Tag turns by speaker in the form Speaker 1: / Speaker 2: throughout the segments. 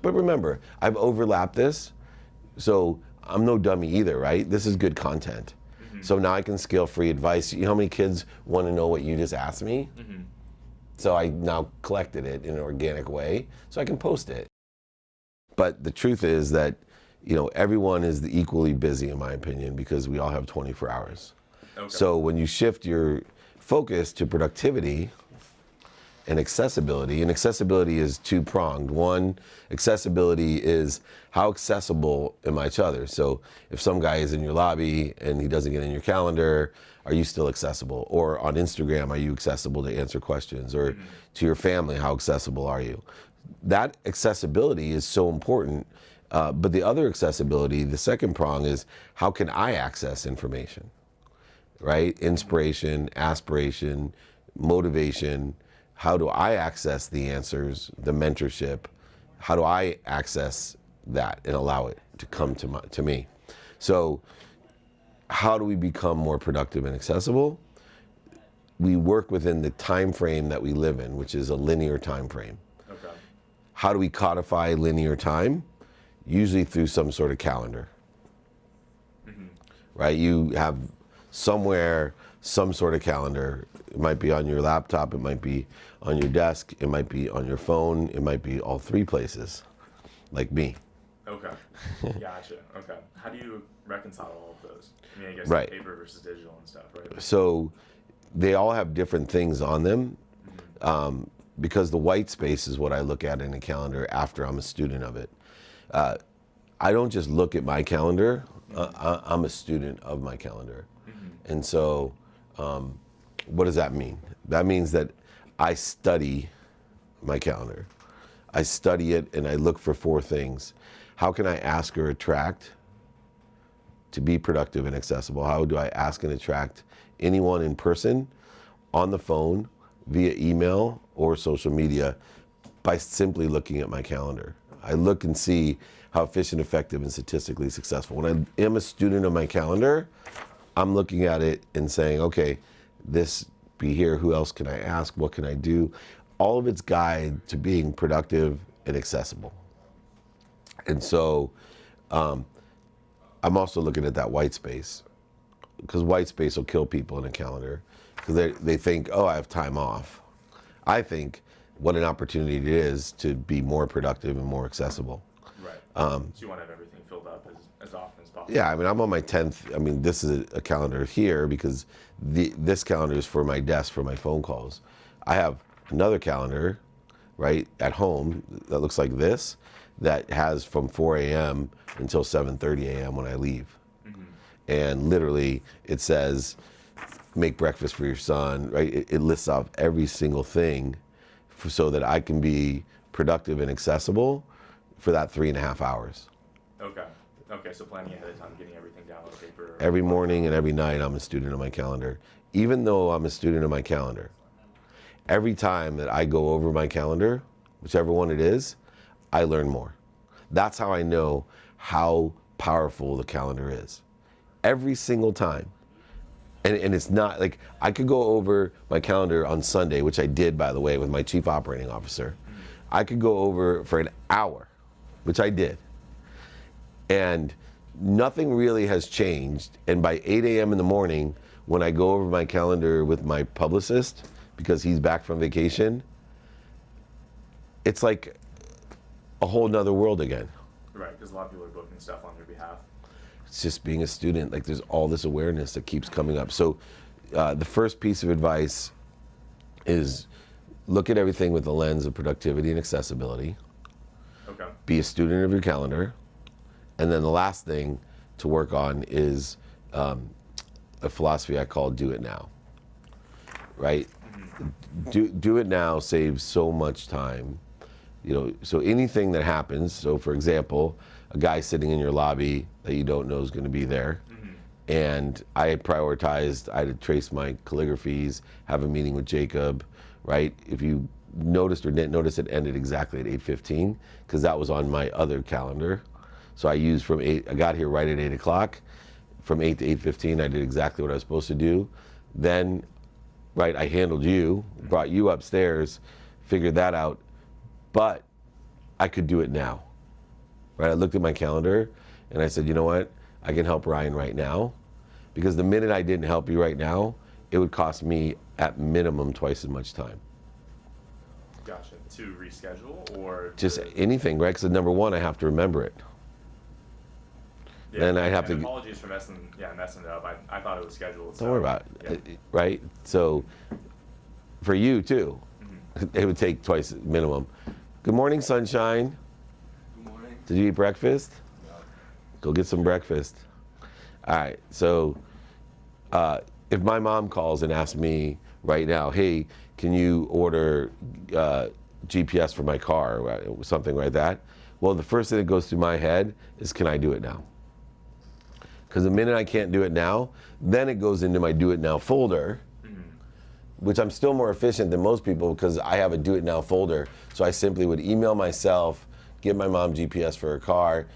Speaker 1: But remember, I've overlapped this, so I'm no dummy either, right? This is good content. So now I can scale free advice. You know how many kids want to know what you just asked me? So I now collected it in an organic way, so I can post it. But the truth is that, you know, everyone is equally busy, in my opinion, because we all have 24 hours. Okay. So when you shift your focus to productivity and accessibility is two-pronged. One, accessibility is how accessible am I to others? So if some guy is in your lobby and he doesn't get in your calendar, are you still accessible? Or on Instagram, are you accessible to answer questions? Or to your family, how accessible are you? That accessibility is so important. But the other accessibility, the second prong, is how can I access information, right? Inspiration, aspiration, motivation. How do I access the answers, the mentorship? How do I access that and allow it to come to me? So how do we become more productive and accessible? We work within the time frame that we live in, which is a linear time frame. Okay. How do we codify linear time? Usually through some sort of calendar, right? You have somewhere some sort of calendar. It might be on your laptop, it might be on your desk, it might be on your phone, it might be all three places, like me.
Speaker 2: Okay, gotcha, okay. How do you reconcile all of those? I mean, I guess
Speaker 1: right.
Speaker 2: Paper versus digital and stuff, right?
Speaker 1: So they all have different things on them, because the white space is what I look at in a calendar after I'm a student of it. I don't just look at my calendar, I'm a student of my calendar. And so what does that mean? That means that I study my calendar. I study it and I look for four things. How can I ask or attract to be productive and accessible? How do I ask and attract anyone in person, on the phone, via email, or social media by simply looking at my calendar? I look and see how efficient, effective, and statistically successful. When I am a student of my calendar, I'm looking at it and saying, okay, this be here, who else can I ask, what can I do? All of its guide to being productive and accessible. And so I'm also looking at that white space, because white space will kill people in a calendar, because they think, oh, I have time off. I think what an opportunity it is to be more productive and more accessible.
Speaker 2: Right. So you want to have everything filled up as often as possible.
Speaker 1: Yeah, I mean, I'm on my 10th. I mean, this is a calendar here because this calendar is for my desk for my phone calls. I have another calendar, right, at home that looks like this, that has from 4 a.m. until 7:30 a.m. when I leave. And literally it says, make breakfast for your son, right? It lists off every single thing so that I can be productive and accessible for that 3.5 hours.
Speaker 2: Okay. Okay, so planning ahead of time, getting everything down on paper.
Speaker 1: Every morning and every night I'm a student of my calendar. Even though I'm a student of my calendar, every time that I go over my calendar, whichever one it is, I learn more. That's how I know how powerful the calendar is. Every single time. And it's not like, I could go over my calendar on Sunday, which I did, by the way, with my chief operating officer. I could go over for an hour, which I did. And nothing really has changed. And by 8 a.m. in the morning, when I go over my calendar with my publicist, because he's back from vacation, it's like a whole nother world again.
Speaker 2: Right, because a lot of people are booking stuff on your behalf.
Speaker 1: It's just being a student, like there's all this awareness that keeps coming up. So the first piece of advice is look at everything with the lens of productivity and accessibility. Okay. Be a student of your calendar. And then the last thing to work on is a philosophy I call do it now, right? Do it now saves so much time. You know, so anything that happens, so for example, a guy sitting in your lobby that you don't know is going to be there, and I had prioritized, I had traced my calligraphies, have a meeting with Jacob, right? If you noticed or didn't notice, it ended exactly at 8:15, because that was on my other calendar. So I used from 8, I got here right at 8 o'clock. From 8 to 8:15, I did exactly what I was supposed to do. Then, right, I handled you, brought you upstairs, figured that out, but I could do it now. right? I looked at my calendar and I said, you know what? I can help Ryan right now, because the minute I didn't help you right now, it would cost me at minimum twice as much time.
Speaker 2: Gotcha. To reschedule or
Speaker 1: Just anything, right? Because number one, I have to remember it.
Speaker 2: Yeah,
Speaker 1: then I have
Speaker 2: and
Speaker 1: to.
Speaker 2: Apologies for messing it up. I thought it was scheduled.
Speaker 1: Don't worry about it, right? So, for you too, it would take twice minimum. Good morning, sunshine.
Speaker 3: Good morning.
Speaker 1: Did you eat breakfast?
Speaker 3: No.
Speaker 1: Go get some breakfast. All right. So, if my mom calls and asks me right now, hey, can you order GPS for my car, or something like that? Well, the first thing that goes through my head is, can I do it now? Because the minute I can't do it now, then it goes into my do it now folder, which I'm still more efficient than most people because I have a do it now folder. So I simply would email myself, give my mom GPS for her car,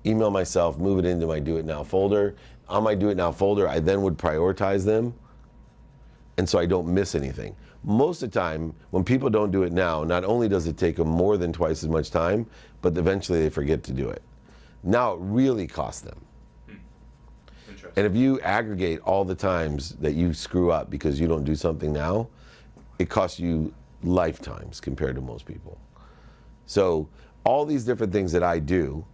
Speaker 1: email myself, move it into my do it now folder. On my do it now folder, I then would prioritize them, and so I don't miss anything. Most of the time, when people don't do it now, not only does it take them more than twice as much time, but eventually they forget to do it. Now it really costs them. And if you aggregate all the times that you screw up because you don't do something now, it costs you lifetimes compared to most people. So all these different things that I do,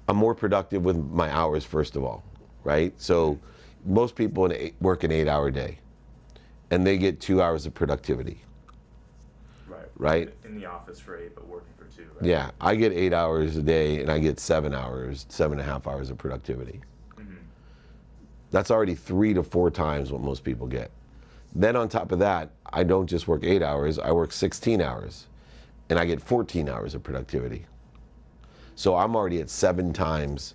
Speaker 1: I'm more productive with my hours, first of all, right? So most people work an 8-hour day, and they get 2 hours of productivity. Right?
Speaker 2: In the office for 8, but working for 2, right?
Speaker 1: Yeah, I get 8 hours a day, and I get 7.5 hours of productivity. That's already 3 to 4 times what most people get. Then on top of that, I don't just work 8 hours, I work 16 hours, and I get 14 hours of productivity. So I'm already at 7 times,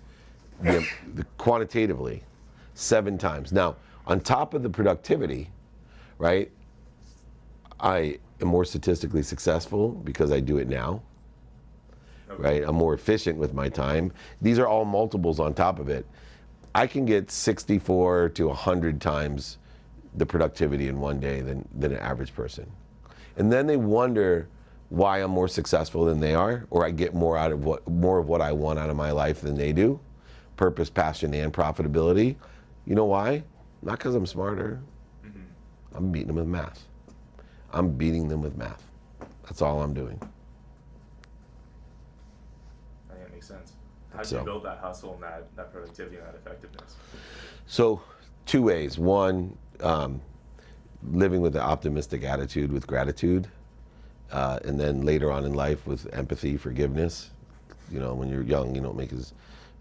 Speaker 1: quantitatively, 7 times. Now, on top of the productivity, right, I am more statistically successful because I do it now, right? I'm more efficient with my time. These are all multiples on top of it. I can get 64 to 100 times the productivity in one day than an average person. And then they wonder why I'm more successful than they are, or I get more of what I want out of my life than they do. Purpose, passion, and profitability. You know why? Not because I'm smarter. I'm beating them with math. I'm beating them with math. That's all I'm doing.
Speaker 2: I think that makes sense. How did you build that hustle and that productivity and that effectiveness?
Speaker 1: So 2 ways. One, living with an optimistic attitude with gratitude. And then later on in life with empathy, forgiveness. You know, when you're young, you don't make as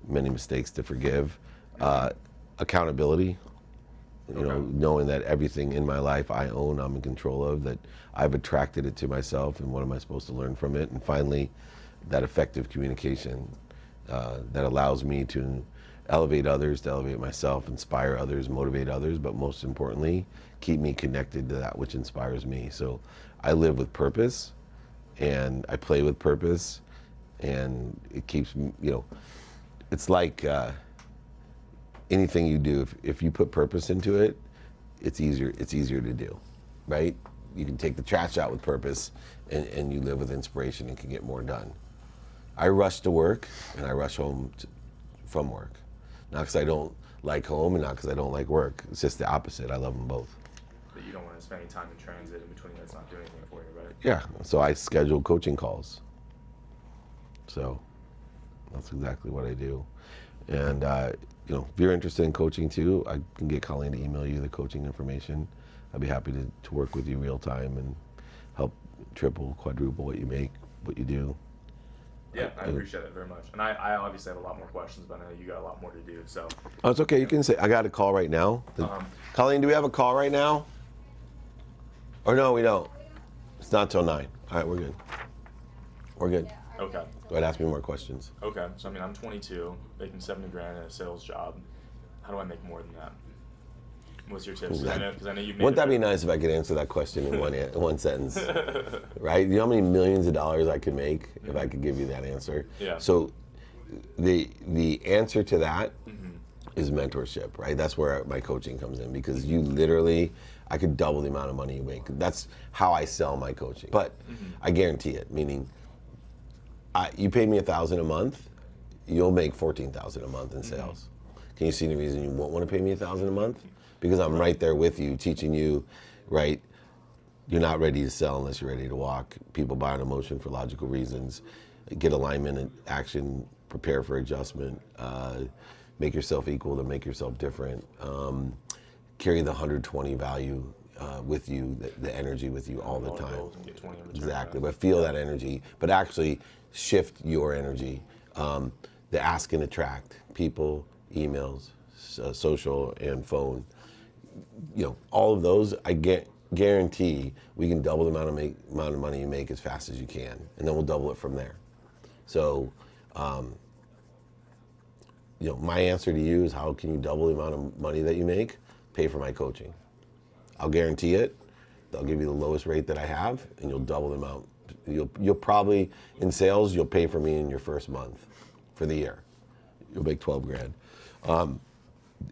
Speaker 1: many mistakes to forgive. Accountability. You know, knowing that everything in my life I own, I'm in control of, that I've attracted it to myself, and what am I supposed to learn from it? And finally, that effective communication that allows me to elevate others, to elevate myself, inspire others, motivate others, but most importantly, keep me connected to that which inspires me. So I live with purpose, and I play with purpose, and it keeps me, you know, it's like anything you do, if you put purpose into it, it's easier to do, right? You can take the trash out with purpose, and you live with inspiration and can get more done. I rush to work, and I rush home from work. Not because I don't like home, and not because I don't like work. It's just the opposite. I love them both.
Speaker 2: But you don't want to spend any time in transit in between that's not doing anything for you, right?
Speaker 1: Yeah, so I schedule coaching calls. So that's exactly what I do. And you know, if you're interested in coaching too, I can get Colleen to email you the coaching information. I'd be happy to work with you real time and help triple, quadruple what you make, what you do.
Speaker 2: Yeah, I appreciate it very much. And I obviously have a lot more questions, but I know you got a lot more to do. So.
Speaker 1: Oh, it's okay. You can say, I got a call right now. Colleen, do we have a call right now? Or no, we don't. It's not till 9. All right, we're good. We're good.
Speaker 2: Okay.
Speaker 1: Go ahead, ask me more questions.
Speaker 2: Okay. So, I mean, I'm 22, making $70,000 in a sales job. How do I make more than that? What's your tips? Because I know you've made.
Speaker 1: Wouldn't that be nice if I could answer that question in one sentence? Right? You know how many millions of dollars I could make if I could give you that answer?
Speaker 2: Yeah.
Speaker 1: So the answer to that is mentorship, right? That's where my coaching comes in, because you literally, I could double the amount of money you make. That's how I sell my coaching. But I guarantee it, meaning You pay me $1,000 a month, you'll make $14,000 a month in sales. Can you see any reason you won't want to pay me $1,000 a month? Because I'm right there with you, teaching you, right? You're not ready to sell unless you're ready to walk. People buy on emotion for logical reasons. Get alignment and action, prepare for adjustment, make yourself equal to make yourself different. Carry the 120 value with you, the energy with you all the time. Exactly, but feel that energy, but actually shift your energy. The ask and attract, people, emails, social and phone. You know, all of those, I guarantee we can double the amount of money you make as fast as you can, and then we'll double it from there. So, you know, my answer to you is, how can you double the amount of money that you make? Pay for my coaching. I'll guarantee it. I'll give you the lowest rate that I have, and you'll double the amount. You'll probably, in sales, you'll pay for me in your first month for the year. You'll make 12 grand. And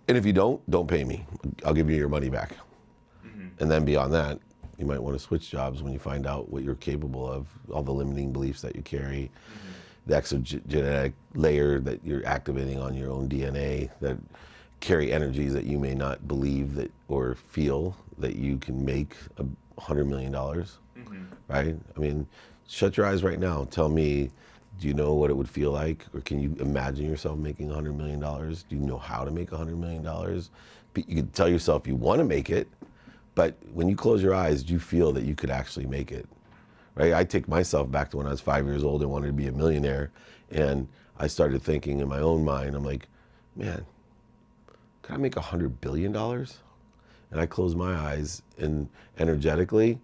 Speaker 1: if you don't pay me. I'll give you your money back. And then beyond that, you might want to switch jobs when you find out what you're capable of, all the limiting beliefs that you carry, the exogenetic layer that you're activating on your own DNA that carry energies that you may not believe that or feel that you can make $100 million, right? I mean, shut your eyes right now. Tell me, do you know what it would feel like? Or can you imagine yourself making $100 million? Do you know how to make $100 million? You can tell yourself you want to make it, but when you close your eyes, do you feel that you could actually make it? Right? I take myself back to when I was 5 years old and wanted to be a millionaire, and I started thinking in my own mind, I'm like, man, could I make $100 billion? And I closed my eyes, and energetically,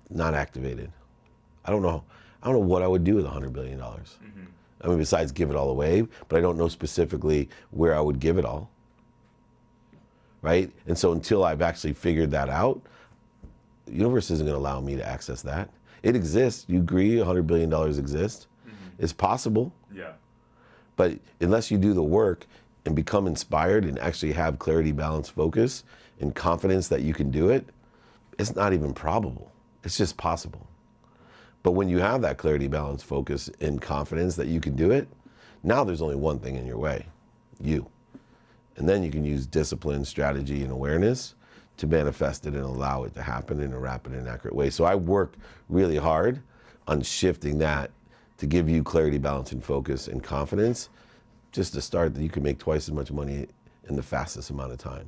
Speaker 1: not activated. I don't know what I would do with $100 billion. I mean, besides give it all away, but I don't know specifically where I would give it all. Right? And so until I've actually figured that out, the universe isn't going to allow me to access that. It exists. You agree $100 billion exists? It's possible.
Speaker 2: Yeah.
Speaker 1: But unless you do the work and become inspired and actually have clarity, balance, focus, and confidence that you can do it, it's not even probable. It's just possible. But when you have that clarity, balance, focus, and confidence that you can do it, now there's only one thing in your way, you. And then you can use discipline, strategy, and awareness to manifest it and allow it to happen in a rapid and accurate way. So I work really hard on shifting that to give you clarity, balance, and focus and confidence, just to start that you can make twice as much money in the fastest amount of time.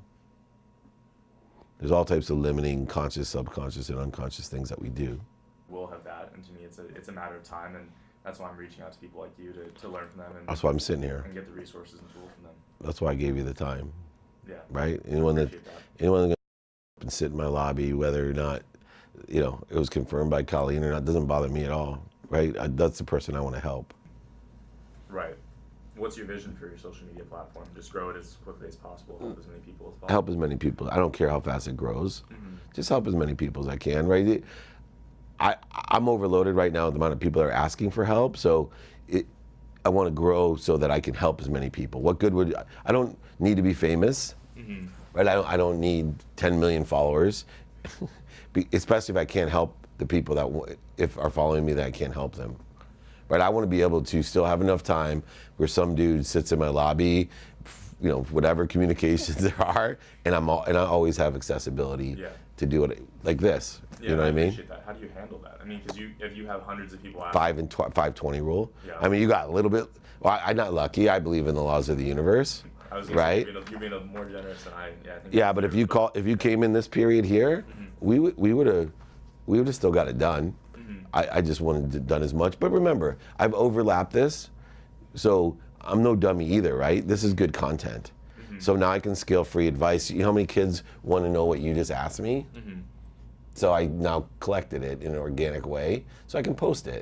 Speaker 1: There's all types of limiting conscious, subconscious, and unconscious things that we do.
Speaker 2: We'll have that, and to me it's a matter of time, and that's why I'm reaching out to people like you to learn from them, and
Speaker 1: that's why I'm sitting here.
Speaker 2: And get the resources and tools from them.
Speaker 1: That's why I gave you the time.
Speaker 2: Yeah.
Speaker 1: Right? Anyone that's going to sit in my lobby, whether or not, you know, it was confirmed by Colleen or not, doesn't bother me at all. Right? That's the person I want to help.
Speaker 2: Right. What's your vision for your social media platform? Just grow it as quickly as possible, help as many people as possible.
Speaker 1: Help as many people. I don't care how fast it grows. Just help as many people as I can, right? I'm overloaded right now with the amount of people that are asking for help, so I want to grow so that I can help as many people. What good would I don't need to be famous, right? I don't need 10 million followers, especially if I can't help the people that if are following me that I can't help them. Right, I want to be able to still have enough time where some dude sits in my lobby, you know, whatever communications there are, and I always have accessibility to do it like this.
Speaker 2: Yeah,
Speaker 1: you know what I mean?
Speaker 2: Appreciate that. How do you handle that? I mean, because if you have hundreds of people,
Speaker 1: 5-20 rule.
Speaker 2: Yeah.
Speaker 1: I mean, you got a little bit. Well, I'm not lucky. I believe in the laws of the universe.
Speaker 2: I was
Speaker 1: right?
Speaker 2: You're being more generous than I. Yeah, I think
Speaker 1: yeah, but if you came in this period here, we would have still got it done. I just wanted it done as much. But remember, I've overlapped this, so I'm no dummy either, right? This is good content. So now I can scale free advice. You know how many kids want to know what you just asked me? So I now collected it in an organic way, so I can post it.